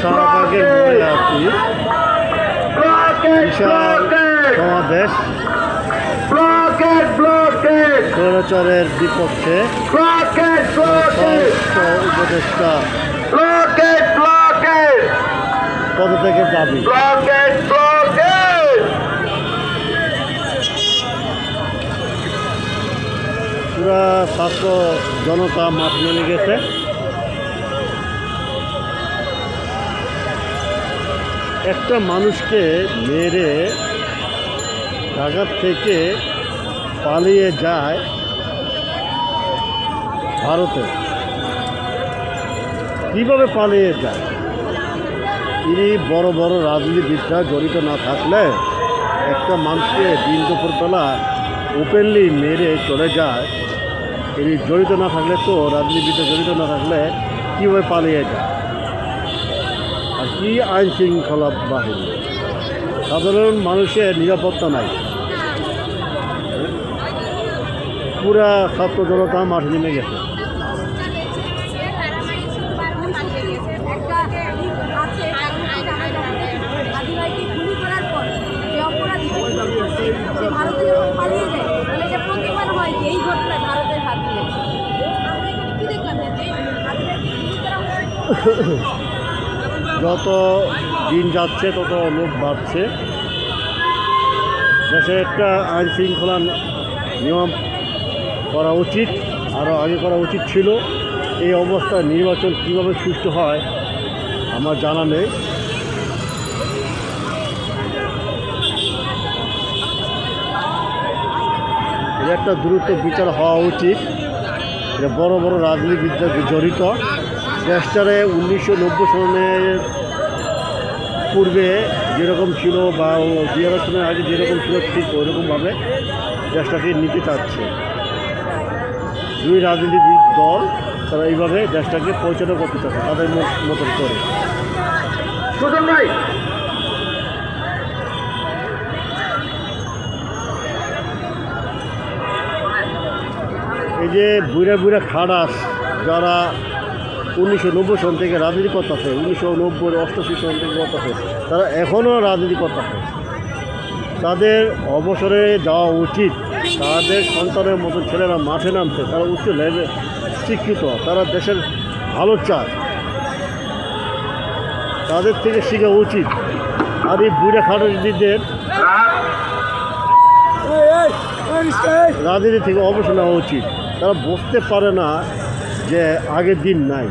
শাহবাগের মোড়ে আছি। বিশাল সমাবেশ স্বৈরাচারের বিপক্ষে উপদেষ্টা পদত্যাগের দাবি। পুরা ছাত্র জনতা মাঠ নেমে গেছে। একটা মানুষকে মেরে ঢাকা থেকে পালিয়ে যায় ভারতে। কীভাবে পালিয়ে যায়? তিনি বড় বড় রাজনীতিবিদরা জড়িত না থাকলে একটা মানুষকে দিন দুপুরবেলা ওপেনলি মেরে চলে যায়। তিনি জড়িত না থাকলে তো রাজনীতিবিদরা জড়িত না থাকলে কীভাবে পালিয়ে যায়? আর কি আইন শৃঙ্খলা বাহিনী, সাধারণ মানুষের নিরাপত্তা নাই। পুরা ছাত্র জনতা মাঠে নেমে গেছে। যত দিন যাচ্ছে তত লোক বাড়ছে। দেশে একটা আইন শৃঙ্খলা নিয়ম করা উচিত, আরও আগে করা উচিত ছিল। এই অবস্থায় নির্বাচন কীভাবে সুষ্ঠু হয় আমার জানা নেই। এর একটা দ্রুত বিচার হওয়া উচিত। বড় বড় রাজনীতিবিদরা জড়িত। দেশটারে 1990 সনের পূর্বে যেরকম ছিল বা 2000 সনের আগে যেরকম ছিল ঠিক ওইরকমভাবে দেশটাকে নিতে চাচ্ছে দুই রাজনীতিবিদ দল। তারা এইভাবে দেশটাকে পরিচালনা করতে চাচ্ছে তাদের মতন করে। এই যে বুড়া বুড়া খাড়াস যারা 1990 সন থেকে রাজনীতি করতেছে, 1990-88 সন থেকে করতেছে, তারা এখনও রাজনীতি করতেছে। তাদের অবসরে যাওয়া উচিত। তাদের সন্তানের মতো ছেলেরা মাঠে নামছে, তারা উচ্চ লেভেল শিক্ষিত, তারা দেশের ভালো চায়, তাদের থেকে শেখা উচিত। আর এই বুড়া খাড়াসদের রাজনীতি থেকে অবসর নেওয়া উচিত। তারা বুঝতে পারে না যে আগের দিন নাই।